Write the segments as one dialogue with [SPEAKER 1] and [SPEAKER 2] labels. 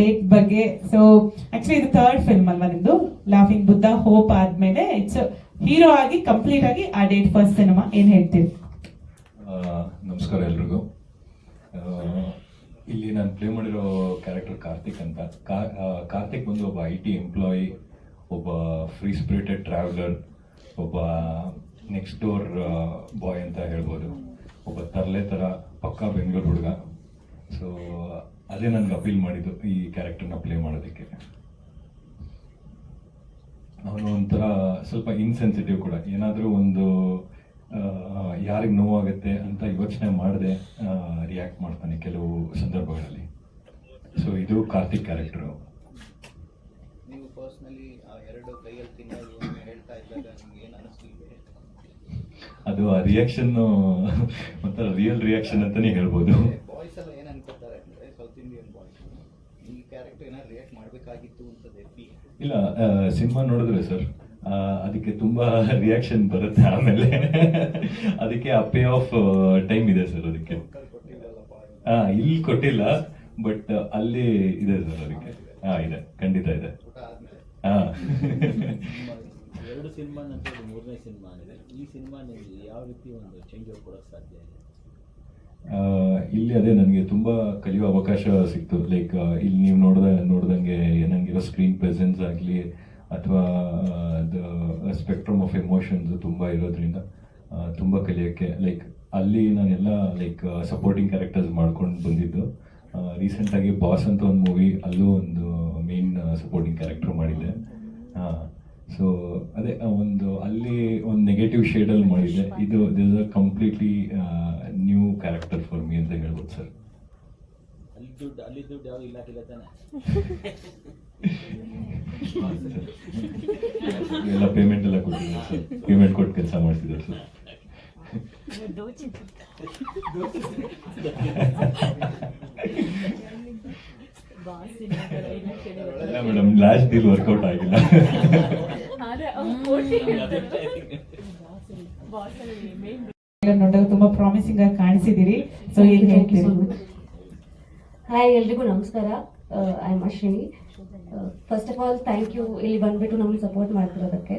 [SPEAKER 1] Date ಬಗ್ಗೆ. So actually ಇದು third film ಅಲ್ವಾ ನಿಮ್ದು, ಲಾಫಿಂಗ್ ಬುದ್ಧ ಹೋಪ್ ಆದ್ಮೇಲೆ ಇಟ್ಸ್ ಹೀರೋ ಆಗಿ ಕಂಪ್ಲೀಟ್ ಆಗಿ ಆ ಡೇಟ್ ಫಸ್ಟ್ ಸಿನಿಮಾ, ಏನ್ ಹೇಳ್ತೀವಿ?
[SPEAKER 2] ನಮಸ್ಕಾರ ಎಲ್ರಿಗೂ. ಇಲ್ಲಿ ನಾನು ಪ್ಲೇ ಮಾಡಿರೋ ಕ್ಯಾರೆಕ್ಟರ್ ಕಾರ್ತಿಕ್ ಅಂತ. ಕಾರ್ತಿಕ್ ಬಂದು ಒಬ್ಬ IT ಎಂಪ್ಲಾಯಿ, ಒಬ್ಬ ಫ್ರೀ ಸ್ಪಿರಿಟೆಡ್ ಟ್ರಾವೆಲರ್, ಒಬ್ಬ ನೆಕ್ಸ್ಟ್ ಡೋರ್ ಬಾಯ್ ಅಂತ ಹೇಳ್ಬೋದು, ಒಬ್ಬ ತರಲೆ ಥರ ಪಕ್ಕಾ ಬೆಂಗಳೂರು ಹುಡುಗ. ಸೊ ಅದೇ ನನಗೆ ಅಪೀಲ್ ಮಾಡಿದ್ದು ಈ ಕ್ಯಾರೆಕ್ಟರ್ನ ಪ್ಲೇ ಮಾಡೋದಕ್ಕೆ. ಅವನು ಒಂಥರ ಸ್ವಲ್ಪ ಇನ್ಸೆನ್ಸಿಟಿವ್ ಕೂಡ, ಏನಾದರೂ ಒಂದು ಯಾರಿಗೆ ನೋವಾಗುತ್ತೆ ಅಂತ ಯೋಚನೆ ಮಾಡದೆ ರಿಯಾಕ್ಟ್ ಮಾಡ್ತಾನೆ ಕೆಲವು ಸಂದರ್ಭಗಳಲ್ಲಿ. ಸೊ ಇದು ಕಾರ್ತಿಕ್ ಕ್ಯಾರೆಕ್ಟರು.
[SPEAKER 3] ನೀವು ಪರ್ಸ್ನಲಿ ಎರಡು ಕೈಯಲ್ಲಿ ತಿನ್ನೋದು ಹೇಳ್ತಾ ಇದ್ದಾಗ ನಿಮ್ಗೆ ಏನು ಅನಿಸ್ತಿಲ್ವೇ?
[SPEAKER 2] ಅದು ಆ ರಿಯಾಕ್ಷನ್ನು ಒಂಥರ ರಿಯಲ್ ರಿಯಾಕ್ಷನ್ ಅಂತಾನೆ ಹೇಳ್ಬೋದು.
[SPEAKER 3] ಬಾಯ್ಸ್ ಎಲ್ಲ ಏನು ಅನ್ಕೋತಾರೆ ಅಂದರೆ ಸೌತ್ ಇಂಡಿಯನ್ ಬಾಯ್ಸ್ ಈ ಕ್ಯಾರೆಕ್ಟರ್ ಏನಾದ್ರು ರಿಯಾಕ್ಟ್ ಮಾಡಬೇಕಾಗಿತ್ತು ಅಂತದೆ ಫೀಲ್
[SPEAKER 2] ಇಲ್ಲ. ಸಿನಿಮಾ ನೋಡಿದ್ರೆ ಸರ್ ಅದಕ್ಕೆ ತುಂಬಾ ರಿಯಾಕ್ಷನ್ ಬರುತ್ತೆ. ಆಮೇಲೆ ಅದಕ್ಕೆ ಆ ಪೇ ಆಫ್ ಟೈಮ್ ಇದೆ ಸರ್ ಅದಕ್ಕೆ. ಇಲ್ಲಿ ಕೊಟ್ಟಿಲ್ಲ, ಬಟ್ ಅಲ್ಲಿ ಇದೆ ಸರ್ ಅದಕ್ಕೆ. ಇದೆ, ಖಂಡಿತ ಇದೆ.
[SPEAKER 4] ಎರಡು ಸಿನಿಮಾ ನಂತರ ಮೂರನೇ ಸಿನಿಮಾ ಇದೆ. ಈ ಸಿನಿಮಾ ಯಾವ ರೀತಿ ಒಂದು ಚೇಂಜ್ ಕೊಡೋಕೆ ಸಾಧ್ಯ ಇದೆ?
[SPEAKER 2] ಇಲ್ಲಿ ಅದೇ ನನಗೆ ತುಂಬ ಕಲಿಯೋ ಅವಕಾಶ ಸಿಕ್ತು. ಲೈಕ್ ಇಲ್ಲಿ ನೀವು ನೋಡ್ದಂಗೆ ನನಗಿರೋ ಸ್ಕ್ರೀನ್ ಪ್ರೆಸೆನ್ಸ್ ಆಗಲಿ ಅಥವಾ ದ ಸ್ಪೆಕ್ಟ್ರಮ್ ಆಫ್ ಎಮೋಷನ್ಸ್ ತುಂಬ ಇರೋದ್ರಿಂದ ತುಂಬ ಕಲಿಯೋಕ್ಕೆ. ಲೈಕ್ ಅಲ್ಲಿ ನಾನೆಲ್ಲ ಲೈಕ್ ಸಪೋರ್ಟಿಂಗ್ ಕ್ಯಾರೆಕ್ಟರ್ಸ್ ಮಾಡ್ಕೊಂಡು ಬಂದಿದ್ದು. ರೀಸೆಂಟಾಗಿ ಬಾಸ್ ಅಂತ ಒಂದು ಮೂವಿ, ಅಲ್ಲೂ ಒಂದು ಮೇನ್ ಸಪೋರ್ಟಿಂಗ್ ಕ್ಯಾರೆಕ್ಟರ್ ಮಾಡಿದ್ದೆ. ಸೊ ಅದೇ ಒಂದು ಅಲ್ಲಿ ಒಂದು ನೆಗೆಟಿವ್ ಶೇಡಲ್ಲಿ ಮಾಡಿದ್ದೆ. ಇದು this a completely new character for me ಅಂತ ಹೇಳ್ಬೋದು ಸರ್.
[SPEAKER 4] ಅಲ್ಲಿ ದುಡ್ಡು ಯಾವ ಇಲಾಖೆ ತಾನೆ
[SPEAKER 2] ಎಲ್ಲ ಪೇಮೆಂಟ್ ಎಲ್ಲ ಕೊಟ್ಟಿದ್ದಾರೆ ಸರ್. ಪೇಮೆಂಟ್ ಕೊಟ್ಟು ಕೆಲಸ ಮಾಡ್ತಿದ್ದಾರೆ ಸರ್. ಇಲ್ಲ ಮೇಡಮ್, ಲಾಸ್ಟ್ ಡೀಲ್ ವರ್ಕೌಟ್ ಆಗಿಲ್ಲ.
[SPEAKER 1] ನೋಡಿದಾಗ ತುಂಬಾ ಪ್ರಾಮಿಸಿಂಗ್ ಆಗಿ ಕಾಣಿಸಿದಿರಿ. ಸೊ ಏನ್ ಹೇಳ್ತೀರಿ?
[SPEAKER 5] ಹಾಯ್, ಎಲ್ರಿಗೂ ನಮಸ್ಕಾರ. I am Ashwini. First of all thank you ಇಲ್ಲಿ ಬಂದ್ಬಿಟ್ಟು ನಮ್ಗೆ ಸಪೋರ್ಟ್ ಮಾಡ್ತಿರೋದಕ್ಕೆ.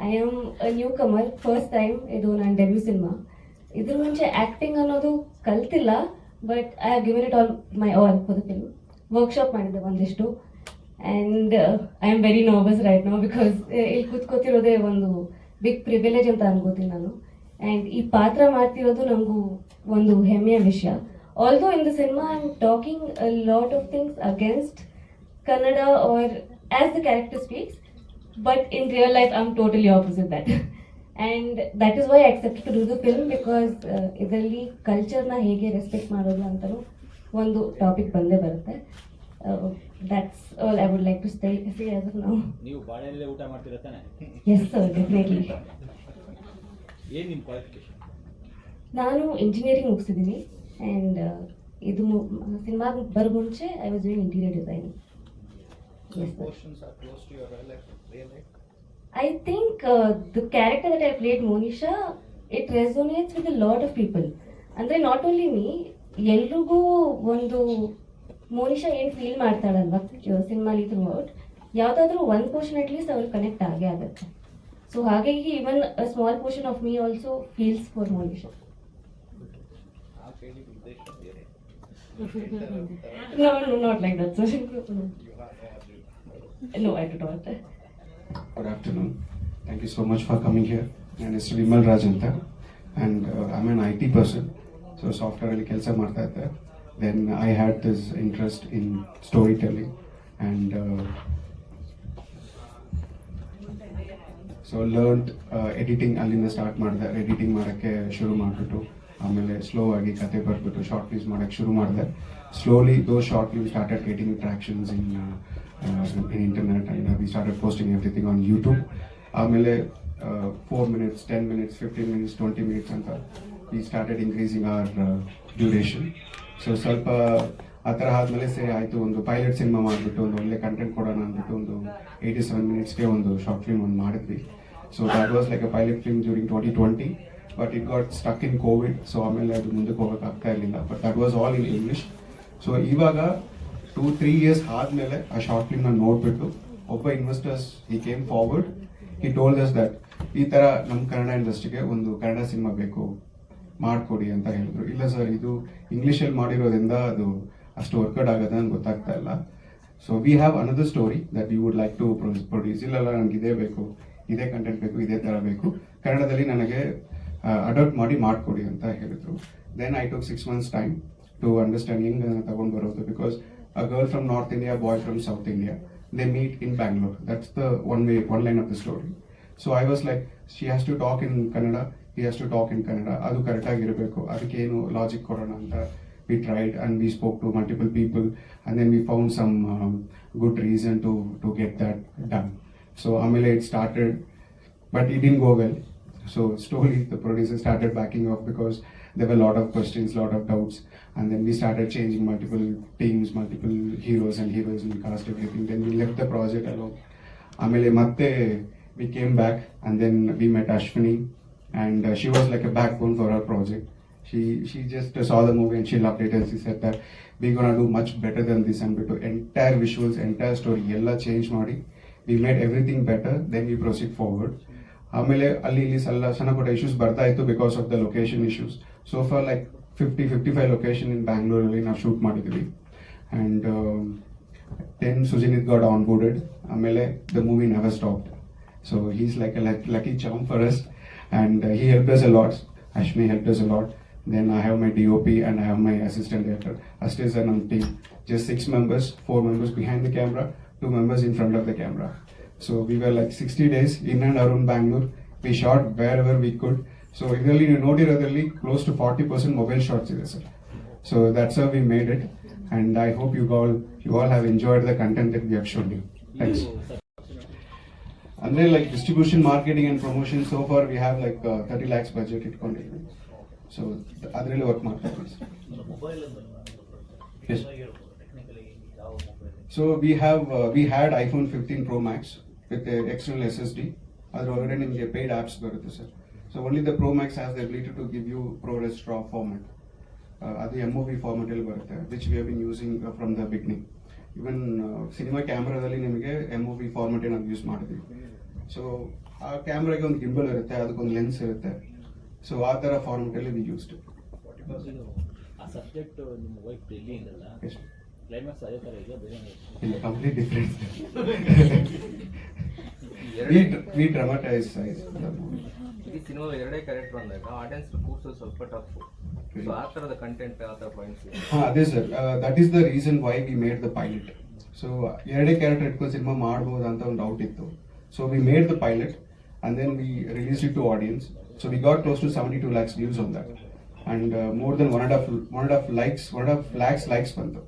[SPEAKER 5] I am a newcomer, first time ಇದು ನನ್ನ ಡೆಬ್ಯೂ ಸಿನಿಮಾ. ಇದ್ರ ಮುಂಚೆ ಆ್ಯಕ್ಟಿಂಗ್ ಅನ್ನೋದು ಕಲ್ತಿಲ್ಲ, but I have given it all my all for the film. Workshop ಮಾಡಿದ್ದೆ ಒಂದಿಷ್ಟು, and I am very nervous right now because ಇಲ್ಲಿ ಕೂತ್ಕೋತಿರೋದೇ ಒಂದು ಬಿಗ್ ಪ್ರಿವಿಲೇಜ್ ಅಂತ ಅನ್ಕೋತೀನಿ ನಾನು. ಆ್ಯಂಡ್ ಈ ಪಾತ್ರ ಮಾಡ್ತಿರೋದು ನನಗೂ ಒಂದು ಹೆಮ್ಮೆಯ ವಿಷಯ. Although in the cinema I am talking a lot of things against Kannada or as the character speaks, but in real life I'm totally opposite that. And that is why I accepted to do the film because ಇದರಲ್ಲಿ ಕಲ್ಚರ್ನ ಹೇಗೆ respect ಮಾಡೋದು ಅಂತಲೂ ಒಂದು topic ಬಂದೇ ಬರುತ್ತೆ. That's all I would like to say as of now.
[SPEAKER 4] ನೀವು ಬಾಳೆಲ್ಲೇ ಊಟ ಮಾಡ್ತೀರಾ ತಾನೆ?
[SPEAKER 5] Yes sir, definitely.
[SPEAKER 4] ಏನು ನಿಮ್ಮ ಕ್ವಾಲಿಫಿಕೇಶನ್?
[SPEAKER 5] ನಾನು ಇಂಜಿನಿಯರಿಂಗ್ ಮುಗಿಸಿದ್ದೀನಿ, ಆ್ಯಂಡ್ ಇದು ಸಿನಿಮಾ ಬರೋ ಮುಂಚೆ I was doing interior designing. Yes,
[SPEAKER 3] portions are close to your real life.
[SPEAKER 5] I think the character that I played, Monisha, it resonates with a lot of people. ಅಂದರೆ not only me, ಎಲ್ರಿಗೂ ಒಂದು ಮೋನಿಶಾ ಏನು feel ಮಾಡ್ತಾಳಲ್ವ ಸಿನಿಮಾಲಿ through out, ಯಾವುದಾದ್ರೂ ಒಂದು portion at least ಅವ್ರಿಗೆ connect ಆಗೇ ಆಗುತ್ತೆ. So ಹಾಗಾಗಿ even a small portion of me also feels for Monisha. No, not like that, sir. No, I do not.
[SPEAKER 6] Good afternoon. Thank you so much for coming here. My name is Vimal Rajanta, and I'm an IT person. So software ali kelsa marta idde. Then I had this interest in storytelling, and so learned editing ಅಲ್ಲಿಂದ start ಮಾಡಿದೆ. Editing ಮಾಡೋಕ್ಕೆ ಶುರು ಮಾಡಿಬಿಟ್ಟು ಆಮೇಲೆ slow ಆಗಿ ಕತೆ ಬರ್ಬಿಟ್ಟು short films ಮಾಡೋಕ್ಕೆ ಶುರು ಮಾಡಿದೆ. Slowly though short film started getting tractions in internet, and we started posting everything on YouTube. ಆಮೇಲೆ 4 minutes, 10 minutes, 15 minutes, 20 minutes ಅಂತ we started increasing our duration. So ಸ್ವಲ್ಪ ಆ ಥರ ಆದಮೇಲೆ ಸರಿ ಆಯಿತು, ಒಂದು ಪೈಲಟ್ ಸಿನಿಮಾ ಮಾಡಿಬಿಟ್ಟು ಒಂದು ಒಳ್ಳೆ ಕಂಟೆಂಟ್ ಕೊಡೋಣ ಅಂದ್ಬಿಟ್ಟು ಒಂದು 87 minutesಗೆ ಒಂದು ಶಾರ್ಟ್ ಫಿಲ್ಮ್ ಒಂದು ಮಾಡಿದ್ವಿ. So that was like a pilot film during 2020, but it got stuck in Covid. So ಆಮೇಲೆ ಅದು ಮುಂದಕ್ಕೆ ಹೋಗೋಕ್ಕಾಗ್ತಾ ಇರಲಿಲ್ಲ, but that was all in English. So ಇವಾಗ 2-3 years ಆದಮೇಲೆ ಆ ಶಾರ್ಟ್ ಫಿಲ್ಮ್ನ ನೋಡಿಬಿಟ್ಟು ಒಬ್ಬ ಇನ್ವೆಸ್ಟರ್ಸ್ ಈ ಕೇಮ್ ಫಾರ್ವರ್ಡ್, ಈ ಟೋಲ್ಡ್ ಅಸ್ ದಟ್ ಈ ಥರ ನಮ್ಮ ಕನ್ನಡ ಇಂಡಸ್ಟ್ರಿಗೆ ಒಂದು ಕನ್ನಡ ಸಿನಿಮಾ ಬೇಕು ಮಾಡಿಕೊಡಿ ಅಂತ ಹೇಳಿದ್ರು. ಇಲ್ಲ ಸರ್, ಇದು ಇಂಗ್ಲೀಷಲ್ಲಿ ಮಾಡಿರೋದ್ರಿಂದ ಅದು ಅಷ್ಟು ವರ್ಕೌಟ್ ಆಗುತ್ತೆ ಅಂತ ಗೊತ್ತಾಗ್ತಾ ಇಲ್ಲ. So we have another story that you would like to produce. ಇಲ್ಲಲ್ಲ, ನನಗೆ ಇದೇ ಬೇಕು, ಇದೇ ಕಂಟೆಂಟ್ ಬೇಕು, ಇದೇ ಥರ ಬೇಕು, ಕನ್ನಡದಲ್ಲಿ ನನಗೆ ಅಡಾಪ್ಟ್ ಮಾಡಿ ಮಾಡಿಕೊಡಿ ಅಂತ ಹೇಳಿದ್ರು. Then I took 6 months time to understand ಹೆಂಗೆ ತಗೊಂಡು ಬರೋದು. Because a girl from north India, boy from south India, they meet in Bangalore. That's the one line of the story. So I was like, she has to talk in Kannada, he has to talk in Kannada. Adu correct ಆಗಿರಬೇಕು, ಅದಕ್ಕೆ ಏನು logic ಕೊಡೋಣ ಅಂತ we tried and we spoke to multiple people and then we found some good reason to get that done. So ಆಮೇಲೆ it started, but it didn't go well. So slowly the producer started backing off because there were a lot of questions, lot of doubts, and then we started changing multiple teams, multiple heroes and heroines in the cast, everything. Then we left the project alone. Amele matte we came back and then we met Ashwini, and she was like a backbone for our project. She just saw the movie and she loved it, and she said that we're gonna do much better than this, and to entire visuals, entire story ella change ಮಾಡಿ we made everything better, then we proceed forward. ಆಮೇಲೆ ಅಲ್ಲಿ ಇಲ್ಲಿ ಸಣ್ಣ ಪುಟ್ಟ issues ಬರ್ತಾ ಇತ್ತು because of the location issues. So for like 50-55 location in ಬ್ಯಾಂಗ್ಳೂರಲ್ಲಿ ನಾವು ಶೂಟ್ ಮಾಡಿದ್ವಿ. And then Sujinith got on boarded. ಆಮೇಲೆ the movie never stopped. So he's like a lucky charm for us, and he help us a lot. Ashmi helped us a lot. Then I have my DOP and I have my assistant director. Ashmi is on team. Just 6 members, 4 members behind the camera, 2 members in front of the camera. So we were like 60 days in and around Bangalore. We shot wherever we could. So idರಲ್ಲಿ ನೀವು ನೋಡಿರೋದ್ರಲ್ಲಿ close to 40% mobile shots ಇದೆ sir. So that's how we made it, and I hope you all have enjoyed the content that we have shown you. Thanks. Andre like distribution, marketing and promotion, so far we have like 30 lakhs budget ಇಟ್ಕೊಂಡಿದ್ವಿ. So ಅದರಲ್ಲಿ work ಮಾಡ್ತಾ ಇದ್ದೀವಿ sir.
[SPEAKER 4] Mobile
[SPEAKER 6] Yes.
[SPEAKER 4] Technically ಯಾವ mobile?
[SPEAKER 6] So we had iPhone 15 Pro Max with the external SSD. ಅದರೊಳಗಡೆ ನಿಮಗೆ paid apps ಬರುತ್ತೆ sir. So only the Pro Max has the ability to give you ProRes RAW format. ಅದು MOV format ಅಲ್ಲಿ ಬರುತ್ತೆ, which we have been using from the beginning. Even cinema ಕ್ಯಾಮ್ರಾದಲ್ಲಿ ನಿಮಗೆ MOV format ನಾವು use ಮಾಡಿದ್ವಿ. So ಆ ಕ್ಯಾಮ್ರಾಗೆ ಒಂದು ಗಿಂಬಲ್ ಇರುತ್ತೆ, ಅದಕ್ಕೊಂದು ಲೆನ್ಸ್ ಇರುತ್ತೆ. ಸೊ ಆ ಥರ ಫಾರ್ಮೆಟ್ ಅಲ್ಲಿ ವಿ ಯೂಸ್ಡ್.
[SPEAKER 4] ಆ ಸಬ್ಜೆಕ್ಟ್ ನಿಮ್ಮ ವೈಫ್ ಡೆಲ್ಲಿ ಇದಲ್ಲ, ಕ್ಲೈಮ್ಯಾಕ್ಸ್ ಅದೇ ಥರ ಇದೆ, ಬೇರೆ
[SPEAKER 6] ಇಲ್ಲ, complete difference. we dramatize size.
[SPEAKER 7] ಈ ಸಿನಿಮಾ ಎರಡೇ ಕ್ಯಾರೆಕ್ಟರ್ ಅಂದಾಗ ಆಡಿಯನ್ಸ್ ಕೂರ್ಸೋದು ಸ್ವಲ್ಪ ಟಫ್. ಸೊ ಆ ಥರದ ಕಂಟೆಂಟ್ ಆ ಥರ ಪಾಯಿಂಟ್ಸ್.
[SPEAKER 6] ಅದೇ sir, that is the reason why we made the pilot. So ಎರಡೇ ಕ್ಯಾರೆಕ್ಟರ್ ಇಟ್ಕೊಂಡು ಸಿನಿಮಾ ಮಾಡ್ಬೋದು ಅಂತ ಒಂದು ಡೌಟ್ ಇತ್ತು. So we made the pilot and then we release it to audience. So we got close to 72 lakhs views on that, and more than 1.5 lakhs likes ಬಂತು.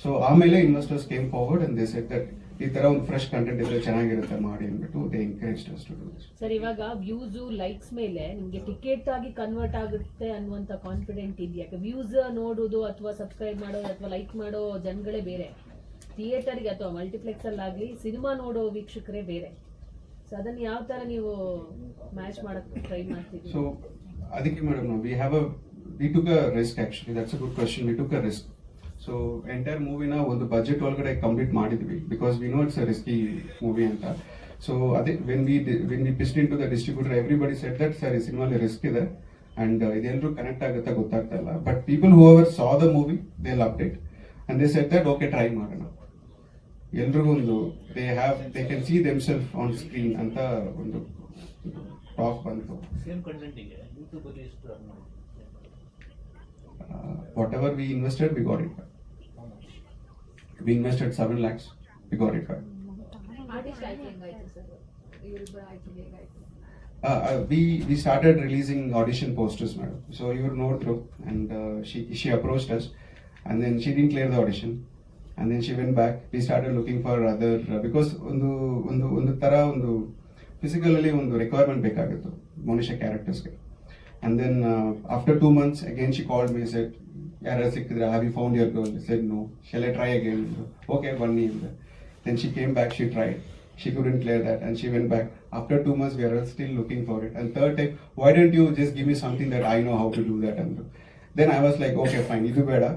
[SPEAKER 6] So ಆಮೇಲೆ investors came forward and they said that ಈ ತರ ಒಂದು fresh content ಇದ್ರೆ ಚೆನ್ನಾಗಿರುತ್ತೆ ಮಾಡಿ ಅಂದ್ಬಿಟ್ಟು they encouraged us to do this.
[SPEAKER 8] Sir, ಇವಾಗ ವ್ಯೂಸ್ ಲೈಕ್ಸ್ ಮೇಲೆ ನಿಮ್ಗೆ ಟಿಕೆಟ್ ಆಗಿ ಕನ್ವರ್ಟ್ ಆಗುತ್ತೆ ಅನ್ನುವಂತ ಕಾನ್ಫಿಡೆಂಟ್ ಇದೆಯಾ? ವ್ಯೂಸ್ ನೋಡೋದು ಅಥವಾ ಸಬ್ಸ್ಕ್ರೈಬ್ ಮಾಡೋದು ಅಥವಾ ಲೈಕ್ ಮಾಡೋ ಜನಗಳೇ ಬೇರೆ, ಥಿಯೇಟರ್ಗೆ ಅಥವಾ ಮಲ್ಟಿಪ್ಲೆಕ್ಸ್ ಅಲ್ಲಾಗ್ಲಿ ಸಿನಿಮಾ ನೋಡೋ ವೀಕ್ಷಕರೇ ಬೇರೆ. ಸೊ ಅದನ್ನ ಯಾವ ತರ ನೀವು ಮ್ಯಾಚ್ ಮಾಡಕ್ ಟ್ರೈ ಮಾಡ್ತೀವಿ?
[SPEAKER 6] ಸೊ ಅದಕ್ಕೆ madam we took a risk actually. That's a good question. We took a risk. So entire ಮೂವಿನ ಒಂದು ಬಜೆಟ್ ಒಳಗಡೆ ಕಂಪ್ಲೀಟ್ ಮಾಡಿದ್ವಿ because we know it's a risky movie ಅಂತ. ಸೊ ಅದೇ when we pitched in to the distributor, everybody said that sir ಈ ಸಿನಿಮಾಲಿ risk ಇದೆ and ಇದೆಲ್ಲರೂ ಕನೆಕ್ಟ್ ಆಗುತ್ತಾ ಗೊತ್ತಾಗ್ತಾ ಇಲ್ಲ. But people who ever saw the movie they loved it and they said that okay try ಮಾಡೋಣ. ಎಲ್ರಿಗೂ ಒಂದು they can see themselves on screen ಅಂತ ಒಂದು ಟಾಕ್ ಬಂತು.
[SPEAKER 4] ಸೇಮ್ ಕಂಟೆಂಟಿಗೆ ಯೂಟ್ಯೂಬಲ್ಲಿ ಎಷ್ಟು ರನ್ ಮಾಡಿ?
[SPEAKER 6] Whatever we invested, we got it back. We invested 7 lakhs, we got it back. We started releasing audition posters, madam. So you would know through, and she approached us, and then she didn't clear the audition, and then she went back. We started looking for other because ಒಂದು ತರ ಒಂದು physically ಒಂದು requirement ಬೇಕಾಗಿತ್ತು ಮನುಷ್ಯ ಕ್ಯಾರೆಕ್ಟರ್ಸ್ಗೆ. And then after 2 months, again she called me and said, "Yara sikidra, have you found your girl?" I said, "No." "Shall I try again?" "Okay, one name." Then she came back, she tried. She couldn't clear that and she went back. After 2 months, we are still looking for it. And third time, "Why don't you just give me something that I know how to do that?" And then I was like, "Okay, fine, idu beda.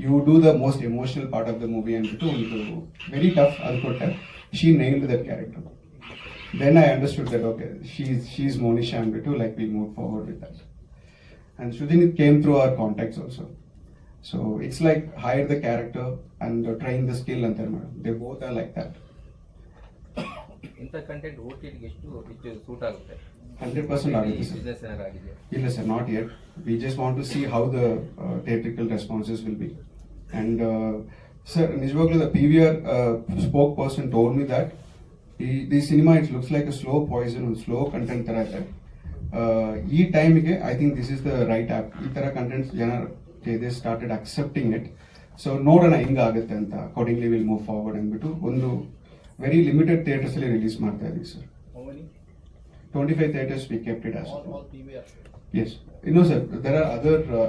[SPEAKER 6] you do the most emotional part of the movie ಅಂದ್ಬಿಟ್ಟು ಒಂದು very tough ಅದು ಕೊಟ್ಟೆ. She nailed that character. Then I understood that okay, she's Monisha ಅಂದ್ಬಿಟ್ಟು like we moved forward with that. And Sujinit came through our contacts also. So it's like hire the character and train the skill ಅಂತಾರೆ madam. They both are like that.
[SPEAKER 7] ಇಂಥ content OTT ಗೆ ಎಷ್ಟು suit ಆಗುತ್ತೆ?
[SPEAKER 6] 100% ಆಗುತ್ತೆ sir.
[SPEAKER 7] Business ಏನಾರು ಆಗಿದೆ?
[SPEAKER 6] ಇಲ್ಲ sir, not yet. We just want to see how the theatrical responses will be. And sir, ನಿಜವಾಗ್ಲೂ the PVR spoke person told me that ಈ cinema it looks like a slow poison, ಒಂದು slow content ಥರ ಇದೆ. ಈ ಟೈಮಿಗೆ I think this is the right app. ಈ ಥರ contents ಜನ they started accepting it. So ನೋಡೋಣ ಹೆಂಗಾಗುತ್ತೆ ಅಂತ, ಅಕಾರ್ಡಿಂಗ್ಲಿ ವಿಲ್ ಮೂವ್ ಫಾರ್ವರ್ಡ್ ಅಂದ್ಬಿಟ್ಟು ಒಂದು ವೆರಿ ಲಿಮಿಟೆಡ್ ಥಿಯೇಟರ್ಸ್ ಅಲ್ಲಿ ರಿಲೀಸ್ ಮಾಡ್ತಾ ಇದೀವಿ sir. 25 theaters we kept it as
[SPEAKER 3] All PVR.
[SPEAKER 6] Yes. You know, sir, there are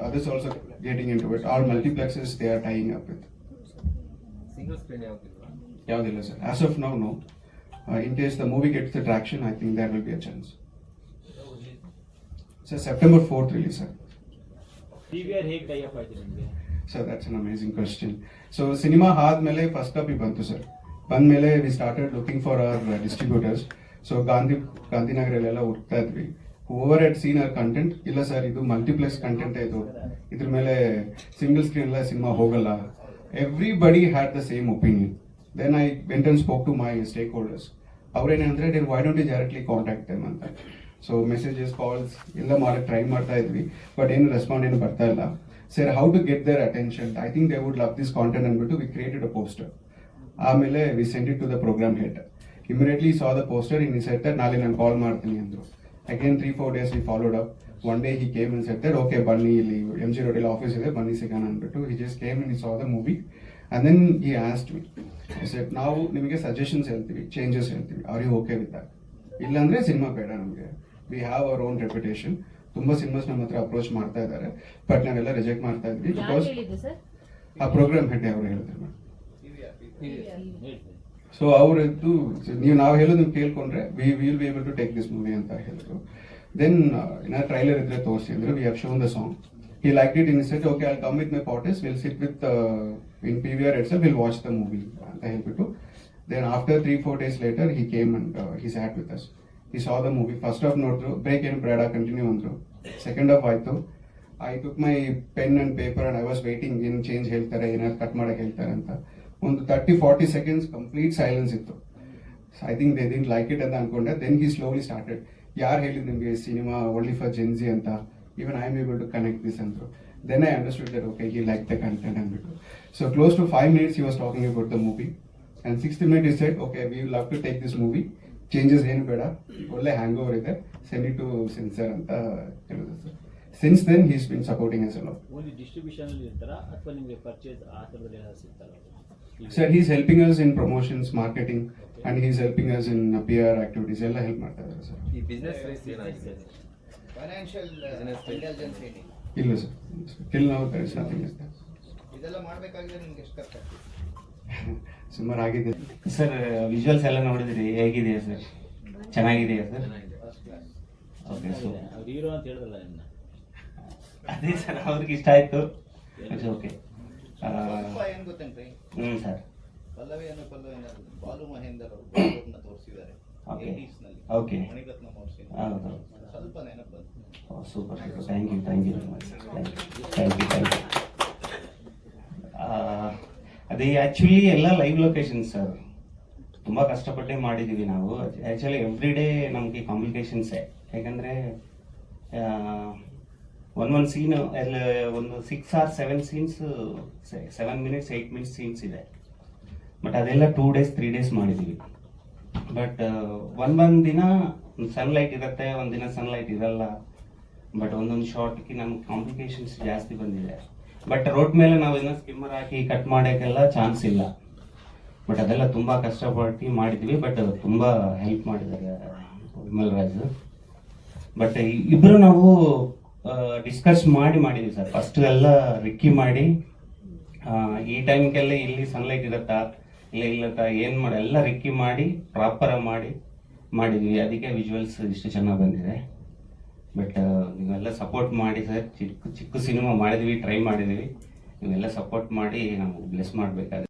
[SPEAKER 6] others also getting into it. All multiplexes they are tying up with.
[SPEAKER 7] Single screen ಯಾವ್ದಿಲ್ವಾ?
[SPEAKER 6] Yavadilla, sir. As of now, no. In case the movie gets the traction, I think there will be a chance. So September 4th release, sir.
[SPEAKER 4] PVR ಹೇಗೆ tie up ಆಯ್ತು ನಿಮಗೆ?
[SPEAKER 6] Sir, that's an amazing question. So cinema ಆದ್ಮೇಲೆ first copy ಬಂತು sir. ಬಂದ್ಮೇಲೆ we started looking for our distributors. So ಗಾಂಧಿನಗರಲ್ಲೆಲ್ಲ ಹುಡ್ತಾ ಇದ್ವಿ. Over head scene or content, ಇಲ್ಲ ಸರ್ ಇದು ಮಲ್ಟಿಪ್ಲೆಕ್ಸ್ ಕಂಟೆಂಟ್ ಇದು, ಇದ್ರ ಮೇಲೆ ಸಿಂಗಲ್ ಸ್ಕ್ರೀನ್ ಎಲ್ಲ ಸಿನಿಮಾ ಹೋಗಲ್ಲ. Everybody had the same opinion. Then I went and spoke to my stakeholders. ಅವ್ರೇನಂದ್ರೆ why don't you directly contact them ಅಂತ. So messages, calls ಎಲ್ಲ ಮಾಡಕ್ಕೆ ಟ್ರೈ ಮಾಡ್ತಾ ಇದ್ವಿ, ಬಟ್ ಏನು ರೆಸ್ಪಾಂಡ್ ಏನು ಬರ್ತಾ ಇಲ್ಲ. Sir, how to get their attention, I think they would love this content ಅಂದ್ಬಿಟ್ಟು ವಿ ಕ್ರಿಯೇಟೆಡ್ ಅ ಪೋಸ್ಟರ್. ಆಮೇಲೆ we send it to the programme head. Immediately saw the poster and he said that ನಾಳೆ ನಾನು ಕಾಲ್ ಮಾಡ್ತೀನಿ ಅಂದ್ರು. Again 3-4 days we followed up. One day he came and said that okay ಬನ್ನಿ, ಇಲ್ಲಿ MG Road office ಇದೆ, ಬನ್ನಿ ಸಿಗೋಣ ಅಂದ್ಬಿಟ್ಟು. He just came and he saw the movie and then he asked me. I said ನಾವು ನಿಮಗೆ suggestions ಹೇಳ್ತೀವಿ, changes ಹೇಳ್ತೀವಿ, are you okay with that? ಇಲ್ಲಾಂದ್ರೆ ಸಿನಿಮಾ ಬೇಡ ನಮಗೆ. We have our own reputation. ತುಂಬಾ ಸಿನಿಮಾಸ್ ನಮ್ಮ ಹತ್ರ ಅಪ್ರೋಚ್ ಮಾಡ್ತಾ ಇದ್ದಾರೆ, ಬಟ್ ನಾವೆಲ್ಲ ರಿಜೆಕ್ಟ್ ಮಾಡ್ತಾ ಇದ್ವಿ ಬಿಕಾಸ್ ಆ ಪ್ರೋಗ್ರಾಮ್ ಹೆಡ್ ಅವರು ಹೇಳಿದ್ರು ಮೇಡಮ್. ಸೊ ಅವ್ರದ್ದು ನಾವು ಹೇಳೋದು ನೀವು ಕೇಳ್ಕೊಂಡ್ರೆ we will be able to take this movie ಅಂತ ಹೇಳಿದ್ರು. ದೆನ್ ಏನಾದ್ರು ಟ್ರೈಲರ್ ಇದ್ರೆ ತೋರಿಸಿ ಅಂದ್ರೆ we have shown the song. He liked it and he said, okay, I'll come with my potters, we'll sit with, in PVR itself, we'll watch the movie. Then after 3-4 days later, he came and he sat with us. He saw the movie. First half nodru, break and brada continue andru. Second half aaytu. I took my pen and paper and I was waiting, in change heltare, enar cut madake heltare anta. ಒಂದು 30-40 seconds complete silence ittu. So I think they didn't like it ಅಂತ ಅನ್ಕೊಂಡೆ. Then he slowly started. ಯಾರು ಹೇಳಿದ್ರು ನಿಮಗೆ cinema only for Gen Z ಅಂತ? Even I am able to connect this and through. Then I understood that okay, he liked the content and because. So close to 5 minutes he was talking about the movie, and 6th minute he said, okay, we will love to take this movie. Changes ಏನು ಬೇಡ, ಒಳ್ಳೆ ಹ್ಯಾಂಗ್ over ಇದೆ, send it to censor ಅಂತ ಹೇಳಿದ್ರು sir. Since then he's been supporting us a lot.
[SPEAKER 4] Only distribution ಅಲ್ಲಿ ಇರ್ತಾರಾ ಅಥವಾ ನಿಮಗೆ ಪರ್ಚೇಸ್ ಆ ಥರದಲ್ಲಿ ಏನಾದ್ರು ಸಿಗ್ತಾರಾ?
[SPEAKER 6] Sir, he's helping us in promotions, marketing, and he's helping us in PR activities. ಎಲ್ಲ ಹೆಲ್ಪ್ ಮಾಡ್ತಾ ಇದ್ದಾರೆ ಸರ್.
[SPEAKER 7] ಈ ಬಿಸ್ನೆಸ್ ವೈಸ್ ಏನಾಗಿದೆ?
[SPEAKER 3] ಫೈನಾನ್ಷಿಯಲ್ ಇಂಟೆಲಿಜೆನ್ಸ್ ಏನಿದೆ?
[SPEAKER 6] ಇಲ್ಲ sir, till now there is nothing like that.
[SPEAKER 3] ಇದೆಲ್ಲ ಮಾಡಬೇಕಾಗಿದೆ ನಿಮ್ಗೆ ಎಷ್ಟು ಕಷ್ಟ?
[SPEAKER 6] ಸುಮಾರು ಆಗಿದೆ
[SPEAKER 9] ಸರ್. ವಿಜುವಲ್ಸ್ ಎಲ್ಲ ನೋಡಿದ್ರಿ, ಹೇಗಿದೆಯಾ ಸರ್? ಚೆನ್ನಾಗಿದೆಯಾ sir?
[SPEAKER 3] First class.
[SPEAKER 9] Okay, so
[SPEAKER 4] ಅವ್ರು ಹೀರೋ ಅಂತ ಹೇಳಿದ್ರಲ್ಲ ನಿನ್ನ.
[SPEAKER 9] ಅದೇ ಸರ್, ಅವ್ರಿಗೆ ಇಷ್ಟ ಆಯ್ತು. ಓಕೆ.
[SPEAKER 3] ಸ್ವಲ್ಪ ಏನ್ ಗೊತ್ತೇನ್ರಿ,
[SPEAKER 9] ಸರ್,
[SPEAKER 3] ಪಲ್ಲವಿ ಬಾಲು ಮಹೇಂದರ್ ಅವರು ಬಾಲಿವುಡ್ನ ತೋರಿಸಿದ್ದಾರೆ.
[SPEAKER 9] Okay.
[SPEAKER 3] 80s ನಲ್ಲಿ.
[SPEAKER 9] Okay.
[SPEAKER 3] ಮಣಿರತ್ನಂ ಅವ್ರ ಸಿನಿಮಾ.
[SPEAKER 9] ಹೌದು.
[SPEAKER 3] ಸ್ವಲ್ಪ ನೆನಪು ಬಂತು.
[SPEAKER 9] Super super, thank you thank you. ಅದೇ ಆ್ಯಕ್ಚುಲಿ ಎಲ್ಲ ಲೈವ್ ಲೊಕೇಶನ್ ಸರ್. ತುಂಬ ಕಷ್ಟಪಟ್ಟೆ ಮಾಡಿದ್ದೀವಿ ನಾವು. ಆ್ಯಕ್ಚುಲಿ ಎವ್ರಿ ಡೇ ನಮಗೆ ಕಾಂಪ್ಲಿಕೇಶನ್ಸೇ. ಯಾಕಂದರೆ ಒಂದೊಂದು ಸೀನು ಎಲ್ಲ ಒಂದು 6 or 7 scenes, 7 minutes 8 minutes scenes ಇದೆ. ಬಟ್ ಅದೆಲ್ಲ 2 days 3 days ಮಾಡಿದ್ದೀವಿ. ಬಟ್ ಒಂದೊಂದು ದಿನ ಸನ್ಲೈಟ್ ಇರುತ್ತೆ, ಒಂದಿನ ಸನ್ಲೈಟ್ ಇರಲ್ಲ. ಬಟ್ ಒಂದೊಂದು ಶಾರ್ಟ್ಗೆ ನಮ್ಗೆ ಕಾಂಪ್ಲಿಕೇಶನ್ಸ್ ಜಾಸ್ತಿ ಬಂದಿದೆ. ಬಟ್ ರೋಡ್ ಮೇಲೆ ನಾವು ಇನ್ನೂ ಸ್ಕಿಮ್ಮರ್ ಹಾಕಿ ಕಟ್ ಮಾಡೋಕ್ಕೆಲ್ಲ ಚಾನ್ಸ್ ಇಲ್ಲ. ಬಟ್ ಅದೆಲ್ಲ ತುಂಬ ಕಷ್ಟಪಟ್ಟು ಮಾಡಿದ್ವಿ. ಬಟ್ ತುಂಬ ಹೆಲ್ಪ್ ಮಾಡಿದ್ದಾರೆ ವಿಮಲ್ ರಾಜ್. ಬಟ್ ಇಬ್ಬರು ನಾವು ಡಿಸ್ಕಸ್ ಮಾಡಿದ್ವಿ ಸರ್. ಫಸ್ಟ್ ಎಲ್ಲ ರಿಕ್ಕಿ ಮಾಡಿ ಈ ಟೈಮ್ಗೆಲ್ಲ ಇಲ್ಲಿ ಸನ್ಲೈಟ್ ಇರುತ್ತಾ ಇಲ್ಲತ್ತಾ ಏನು ಮಾಡಿ ಎಲ್ಲ ರಿಕ್ಕಿ ಮಾಡಿ ಪ್ರಾಪರಾಗಿ ಮಾಡಿದ್ವಿ. ಅದಕ್ಕೆ ವಿಜುವಲ್ಸ್ ಇಷ್ಟು ಚೆನ್ನಾಗಿ ಬಂದಿದೆ. ಬಟ್ ನೀವೆಲ್ಲ ಸಪೋರ್ಟ್ ಮಾಡಿ ಸರ್. ಚಿಕ್ಕ ಸಿನಿಮಾ ಮಾಡಿದ್ವಿ, ಟ್ರೈ ಮಾಡಿದ್ವಿ. ನೀವೆಲ್ಲ ಸಪೋರ್ಟ್ ಮಾಡಿ ನಾವು ಬ್ಲೆಸ್ ಮಾಡಬೇಕಾಗುತ್ತೆ.